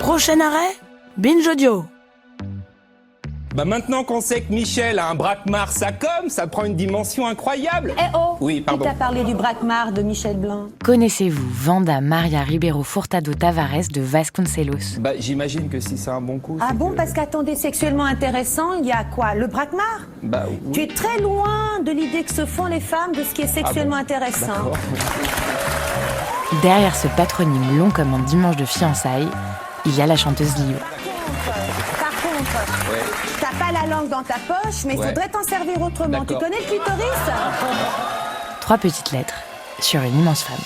Prochain arrêt, Binge Audio. Maintenant qu'on sait que Michel a un braquemar ça prend une dimension incroyable. Eh oh, Oui, pardon. Qui t'a parlé du braquemar de Michel Blanc? Connaissez-vous Wanda Maria Ribeiro Furtado Tavares de Vasconcelos? J'imagine que si c'est un bon coup... Ah c'est bon, que... parce qu'attendez, sexuellement intéressant, il y a quoi? Le braquemar? Oui. Tu es très loin de l'idée que se font les femmes de ce qui est sexuellement intéressant. D'accord. Derrière ce patronyme long comme un dimanche de fiançailles, il y a la chanteuse Lio. Par contre, Ouais. t'as pas la langue dans ta poche, mais il Ouais. faudrait t'en servir autrement. Tu D'accord. connais le clitoris? 3 petites lettres sur une immense femme.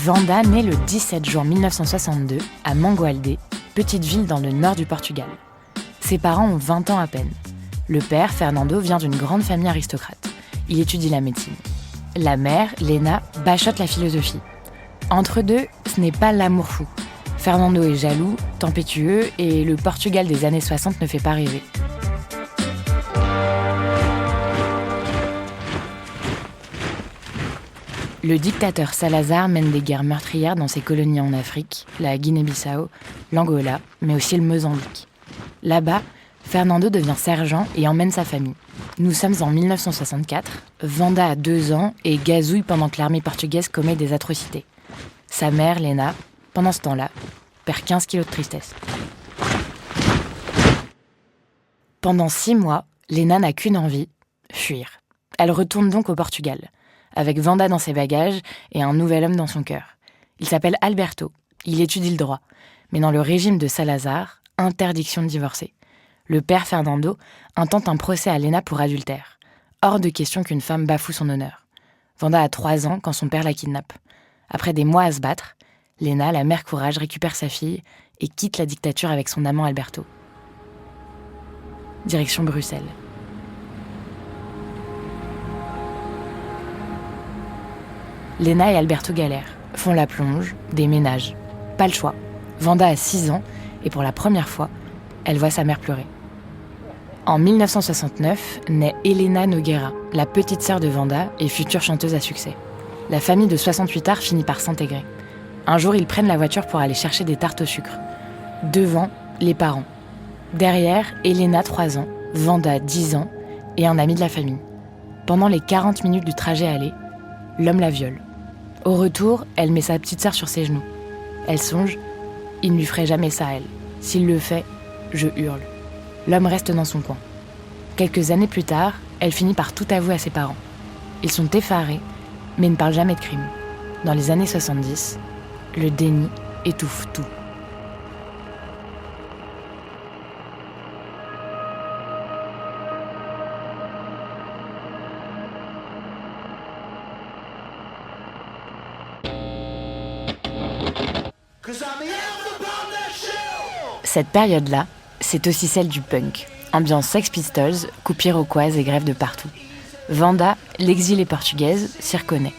Wanda naît le 17 juin 1962 à Mangualde, petite ville dans le nord du Portugal. Ses parents ont 20 ans à peine. Le père, Fernando, vient d'une grande famille aristocrate. Il étudie la médecine. La mère, Lena, bachote la philosophie. Entre deux, ce n'est pas l'amour fou. Fernando est jaloux, tempétueux, et le Portugal des années 60 ne fait pas rêver. Le dictateur Salazar mène des guerres meurtrières dans ses colonies en Afrique, la Guinée-Bissau, l'Angola, mais aussi le Mozambique. Là-bas, Fernando devient sergent et emmène sa famille. Nous sommes en 1964, Wanda a 2 ans et gazouille pendant que l'armée portugaise commet des atrocités. Sa mère, Lena, pendant ce temps-là, perd 15 kilos de tristesse. Pendant 6 mois, Lena n'a qu'une envie, fuir. Elle retourne donc au Portugal, avec Wanda dans ses bagages et un nouvel homme dans son cœur. Il s'appelle Alberto, il étudie le droit, mais dans le régime de Salazar, interdiction de divorcer. Le père Fernando intente un procès à Lena pour adultère. Hors de question qu'une femme bafoue son honneur. Wanda a 3 ans quand son père la kidnappe. Après des mois à se battre, Lena, la mère courage, récupère sa fille et quitte la dictature avec son amant Alberto. Direction Bruxelles. Lena et Alberto galèrent, font la plonge, déménagent. Pas le choix. Wanda a 6 ans et pour la première fois, elle voit sa mère pleurer. En 1969, naît Helena Nogueira, la petite sœur de Wanda et future chanteuse à succès. La famille de 68 arts finit par s'intégrer. Un jour, ils prennent la voiture pour aller chercher des tartes au sucre. Devant, les parents. Derrière, Helena, 3 ans, Wanda, 10 ans et un ami de la famille. Pendant les 40 minutes du trajet aller, l'homme la viole. Au retour, elle met sa petite sœur sur ses genoux. Elle songe, il ne lui ferait jamais ça à elle. S'il le fait, je hurle. L'homme reste dans son coin. Quelques années plus tard, elle finit par tout avouer à ses parents. Ils sont effarés, mais ne parlent jamais de crime. Dans les années 70, le déni étouffe tout. Cette période-là, c'est aussi celle du punk. Ambiance Sex Pistols, coups iroquoises et grèves de partout. Wanda, l'exilée portugaise, s'y reconnaît.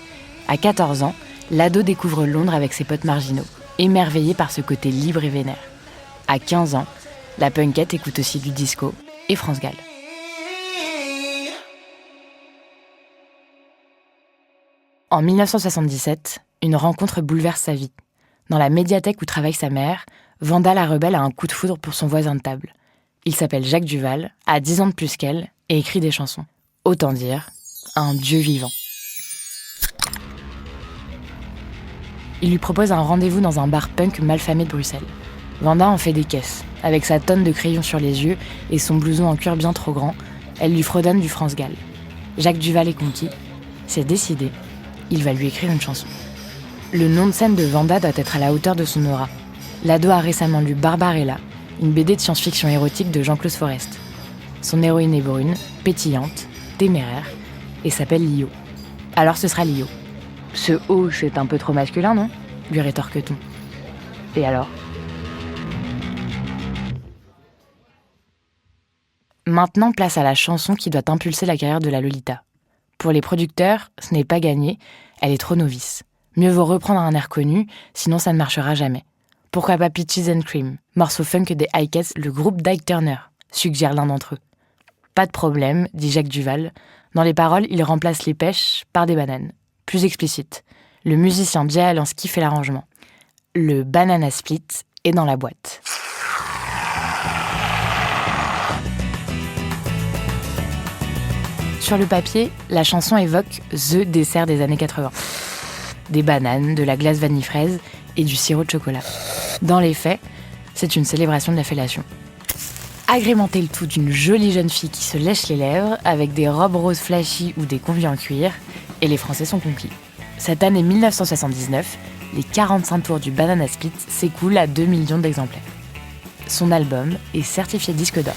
À 14 ans, l'ado découvre Londres avec ses potes marginaux, émerveillé par ce côté libre et vénère. À 15 ans, la punkette écoute aussi du disco et France Gall. En 1977, une rencontre bouleverse sa vie. Dans la médiathèque où travaille sa mère, Wanda la rebelle a un coup de foudre pour son voisin de table. Il s'appelle Jacques Duval, a 10 ans de plus qu'elle et écrit des chansons. Autant dire, un dieu vivant. Il lui propose un rendez-vous dans un bar punk malfamé de Bruxelles. Wanda en fait des caisses. Avec sa tonne de crayons sur les yeux et son blouson en cuir bien trop grand, elle lui fredonne du France Gall. Jacques Duval est conquis. C'est décidé. Il va lui écrire une chanson. Le nom de scène de Wanda doit être à la hauteur de son aura. L'ado a récemment lu Barbarella, une BD de science-fiction érotique de Jean-Claude Forest. Son héroïne est brune, pétillante, téméraire, et s'appelle Lio. Alors ce sera Lio. Ce « O », c'est un peu trop masculin, non ? Lui rétorque-t-on. Et alors ? Maintenant, place à la chanson qui doit impulser la carrière de la Lolita. Pour les producteurs, ce n'est pas gagné, elle est trop novice. Mieux vaut reprendre un air connu, sinon ça ne marchera jamais. Pourquoi pas Peaches and Cream, morceau funk des Ikeets, le groupe d'Ike Turner. suggère l'un d'entre eux. Pas de problème, dit Jacques Duvall. Dans les paroles, il remplace les pêches par des bananes. Plus explicite, le musicien Jay Alansky fait l'arrangement. Le Banana Split est dans la boîte. Sur le papier, la chanson évoque the dessert des années 80. Des bananes, de la glace vanille fraise et du sirop de chocolat. Dans les faits, c'est une célébration de la fellation. Agrémentez le tout d'une jolie jeune fille qui se lèche les lèvres avec des robes roses flashy ou des conviés en cuir, et les Français sont conquis. Cette année 1979, les 45 tours du Banana Split s'écoulent à 2 millions d'exemplaires. Son album est certifié disque d'or.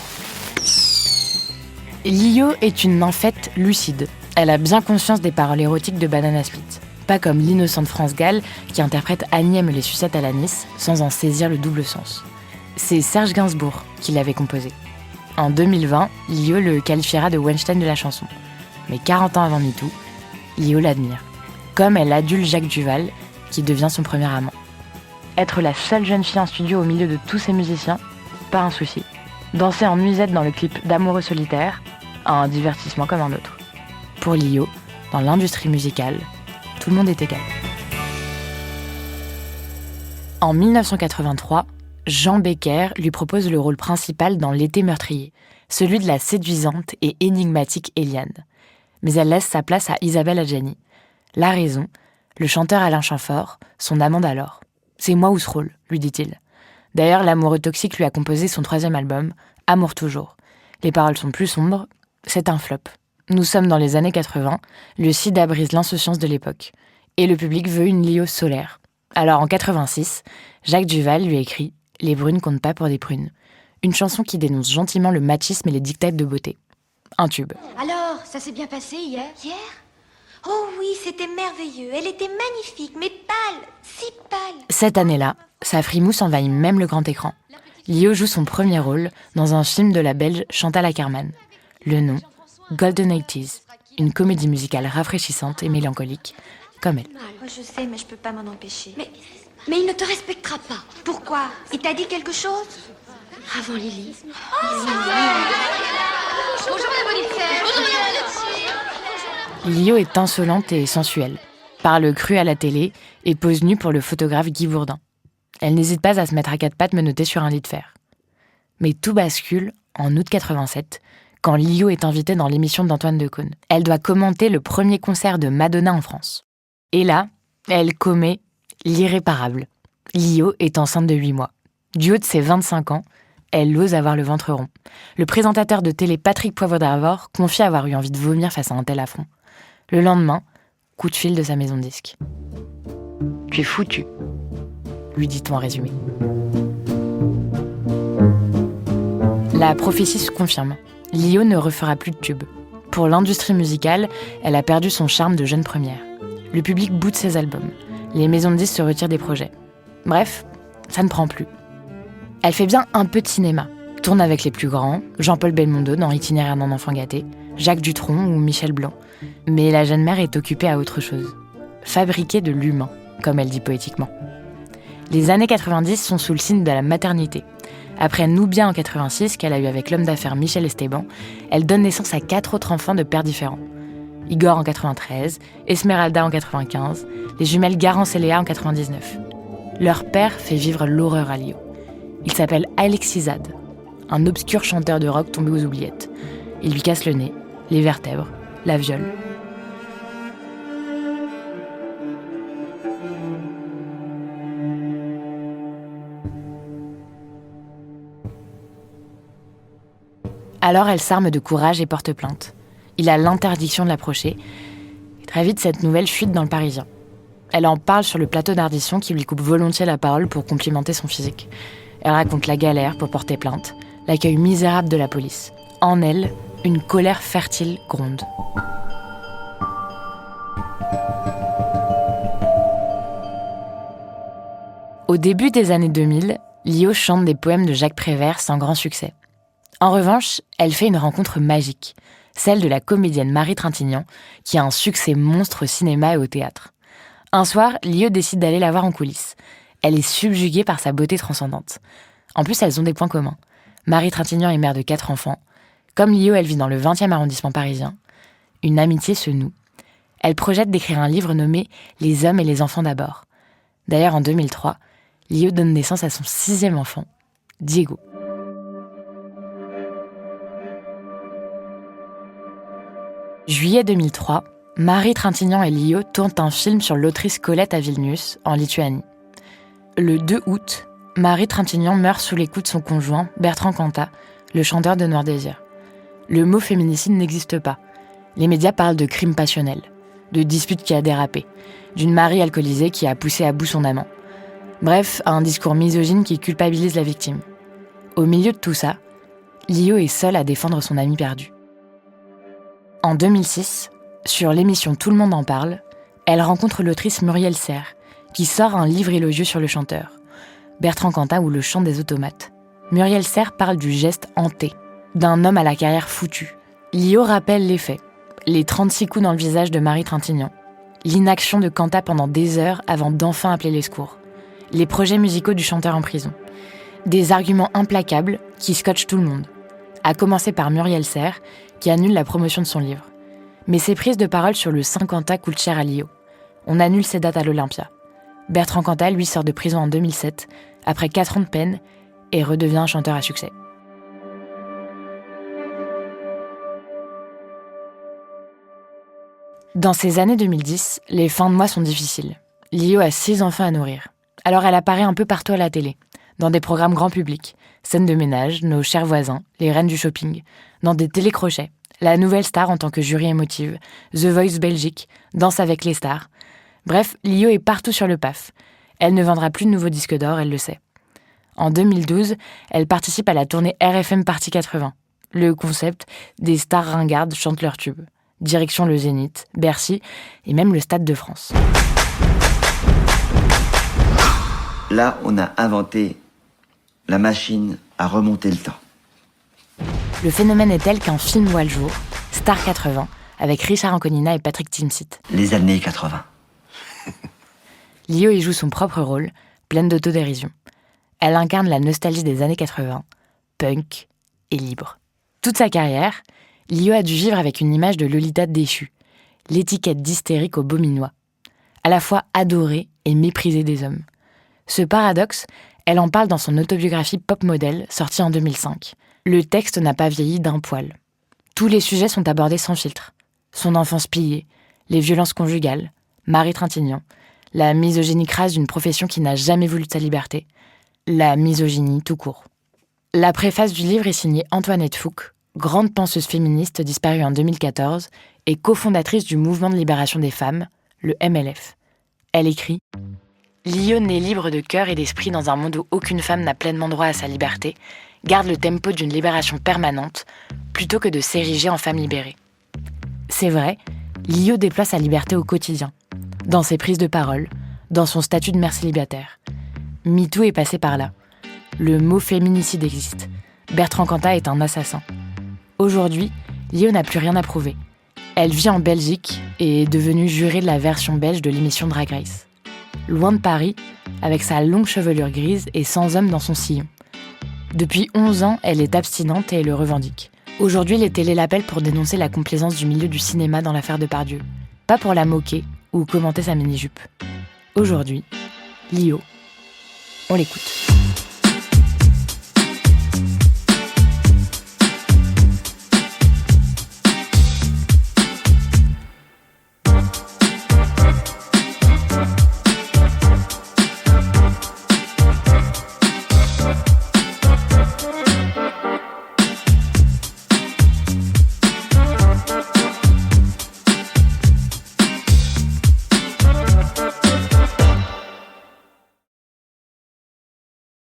Lio est une nymphette lucide. Elle a bien conscience des paroles érotiques de Banana Split. Pas comme l'innocente France Gall qui interprète Annie aime les sucettes à l'anis sans en saisir le double sens. C'est Serge Gainsbourg qui l'avait composé. En 2020, Lio le qualifiera de Weinstein de la chanson. Mais 40 ans avant MeToo, Lio l'admire. Comme elle adule Jacques Duvall, qui devient son premier amant. Être la seule jeune fille en studio au milieu de tous ces musiciens, pas un souci. Danser en nuisette dans le clip d'Amoureux solitaire, un divertissement comme un autre. Pour Lio, dans l'industrie musicale, tout le monde est égal. En 1983, Jean Becker lui propose le rôle principal dans L'été meurtrier, celui de la séduisante et énigmatique Eliane. Mais elle laisse sa place à Isabelle Adjani. La raison, le chanteur Alain Chamfort, son amant d'alors. « C'est moi ou ce rôle », lui dit-il. D'ailleurs, l'amoureux toxique lui a composé son 3e album, Amour toujours. Les paroles sont plus sombres, c'est un flop. Nous sommes dans les années 80, le sida brise l'insouciance de l'époque. Et le public veut une Lio solaire. Alors en 86, Jacques Duvall lui écrit « Les brunes comptent pas pour des prunes ». Une chanson qui dénonce gentiment le machisme et les diktats de beauté. Un tube. Alors, ça s'est bien passé hier ? Hier ? Oh oui, c'était merveilleux. Elle était magnifique, mais pâle, si pâle. Cette année-là, sa frimousse envahit même le grand écran. Lio joue son premier rôle dans un film de la Belge Chantal Akerman. Le nom, Golden 80s, une comédie musicale rafraîchissante et mélancolique, comme elle. Oh, je sais, mais je peux pas m'en empêcher. Mais il ne te respectera pas. Pourquoi ? Il t'a dit quelque chose ? Avant Lily. Bonjour la bonne Lio est insolente et sensuelle, parle cru à la télé et pose nue pour le photographe Guy Bourdin. Elle n'hésite pas à se mettre à 4 pattes menottée sur un lit de fer. Mais tout bascule en août 87, quand Lio est invitée dans l'émission d'Antoine Decaune. Elle doit commenter le premier concert de Madonna en France. Et là, elle commet l'irréparable. Lio est enceinte de 8 mois. Du haut de ses 25 ans, elle ose avoir le ventre rond. Le présentateur de télé Patrick Poivre d'Arvor confie avoir eu envie de vomir face à un tel affront. Le lendemain, coup de fil de sa maison de disques. « Tu es foutu », lui dit-on en résumé. La prophétie se confirme. Lio ne refera plus de tubes. Pour l'industrie musicale, elle a perdu son charme de jeune première. Le public boude ses albums. Les maisons de disques se retirent des projets. Bref, ça ne prend plus. Elle fait bien un peu de cinéma. Tourne avec les plus grands, Jean-Paul Belmondo dans Itinéraire d'un enfant gâté, Jacques Dutronc ou Michel Blanc. Mais la jeune mère est occupée à autre chose. Fabriquer de l'humain, comme elle dit poétiquement. Les années 90 sont sous le signe de la maternité. Après Nubia en 86, qu'elle a eu avec l'homme d'affaires Michel Esteban, elle donne naissance à 4 autres enfants de pères différents. Igor en 93, Esmeralda en 95, les jumelles Garance et Léa en 99. Leur père fait vivre l'horreur à Lio. Il s'appelle Alexis Zad, un obscur chanteur de rock tombé aux oubliettes. Il lui casse le nez, les vertèbres, la viole. Alors elle s'arme de courage et porte plainte. Il a l'interdiction de l'approcher. Et très vite, cette nouvelle fuite dans le Parisien. Elle en parle sur le plateau d'Ardisson qui lui coupe volontiers la parole pour complimenter son physique. Elle raconte la galère pour porter plainte, l'accueil misérable de la police. En elle, une colère fertile gronde. Au début des années 2000, Lio chante des poèmes de Jacques Prévert sans grand succès. En revanche, elle fait une rencontre magique, celle de la comédienne Marie Trintignant, qui a un succès monstre au cinéma et au théâtre. Un soir, Lio décide d'aller la voir en coulisses. Elle est subjuguée par sa beauté transcendante. En plus, elles ont des points communs. Marie Trintignant est mère de 4 enfants. Comme Lio, elle vit dans le 20e arrondissement parisien. Une amitié se noue. Elle projette d'écrire un livre nommé « Les hommes et les enfants d'abord ». D'ailleurs, en 2003, Lio donne naissance à son 6e enfant, Diego. Juillet 2003, Marie Trintignant et Lio tournent un film sur l'autrice Colette à Vilnius, en Lituanie. Le 2 août, Marie Trintignant meurt sous les coups de son conjoint, Bertrand Cantat, le chanteur de Noir Désir. Le mot féminicide n'existe pas. Les médias parlent de crime passionnel, de dispute qui a dérapé, d'une Marie alcoolisée qui a poussé à bout son amant. Bref, un discours misogyne qui culpabilise la victime. Au milieu de tout ça, Lio est seule à défendre son amie perdue. En 2006, sur l'émission Tout le monde en parle, elle rencontre l'autrice Muriel Serre, qui sort un livre élogieux sur le chanteur, Bertrand Cantat ou Le chant des automates. Muriel Serre parle du geste hanté, d'un homme à la carrière foutue. Lio rappelle les faits, les 36 coups dans le visage de Marie Trintignant, l'inaction de Cantat pendant des heures avant d'enfin appeler les secours, les projets musicaux du chanteur en prison, des arguments implacables qui scotchent tout le monde, à commencer par Muriel Serre, qui annule la promotion de son livre. Mais ses prises de parole sur le Saint-Quentin coûtent cher à Lio. On annule ses dates à l'Olympia. Bertrand Cantat, lui, sort de prison en 2007, après 4 ans de peine, et redevient un chanteur à succès. Dans ces années 2010, les fins de mois sont difficiles. Lio a 6 enfants à nourrir. Alors elle apparaît un peu partout à la télé, dans des programmes grand public, Scène de ménage, Nos chers voisins, Les reines du shopping, dans des télécrochets, La nouvelle star en tant que jury émotive, The Voice Belgique, Danse avec les stars. Bref, Lio est partout sur le PAF. Elle ne vendra plus de nouveaux disques d'or, elle le sait. En 2012, elle participe à la tournée RFM Party 80. Le concept, des stars ringardes chantent leurs tubes. Direction le Zénith, Bercy et même le Stade de France. Là, on a inventé la machine à remonter le temps. Le phénomène est tel qu'un film voit le jour, Star 80, avec Richard Anconina et Patrick Timsit. Les années 80. Lio y joue son propre rôle, pleine d'autodérision. Elle incarne la nostalgie des années 80, punk et libre. Toute sa carrière, Lio a dû vivre avec une image de Lolita déchue, l'étiquette d'hystérique au beau minois, à la fois adorée et méprisée des hommes. Ce paradoxe, elle en parle dans son autobiographie Pop Model, sortie en 2005. Le texte n'a pas vieilli d'un poil. Tous les sujets sont abordés sans filtre. Son enfance pillée, les violences conjugales, Marie Trintignant, la misogynie crasse d'une profession qui n'a jamais voulu de sa liberté, la misogynie tout court. La préface du livre est signée Antoinette Fouque, grande penseuse féministe disparue en 2014 et cofondatrice du mouvement de libération des femmes, le MLF. Elle écrit « Lio naît libre de cœur et d'esprit dans un monde où aucune femme n'a pleinement droit à sa liberté, garde le tempo d'une libération permanente, plutôt que de s'ériger en femme libérée. » C'est vrai, Lio déploie sa liberté au quotidien, dans ses prises de parole, dans son statut de mère célibataire. MeToo est passé par là. Le mot féminicide existe. Bertrand Cantat est un assassin. Aujourd'hui, Lio n'a plus rien à prouver. Elle vit en Belgique et est devenue jurée de la version belge de l'émission Drag Race. Loin de Paris, avec sa longue chevelure grise et sans homme dans son sillon. Depuis 11 ans, elle est abstinente et elle le revendique. Aujourd'hui, les télés l'appellent pour dénoncer la complaisance du milieu du cinéma dans l'affaire Depardieu. Pas pour la moquer ou commenter sa mini-jupe. Aujourd'hui, Lio, on l'écoute.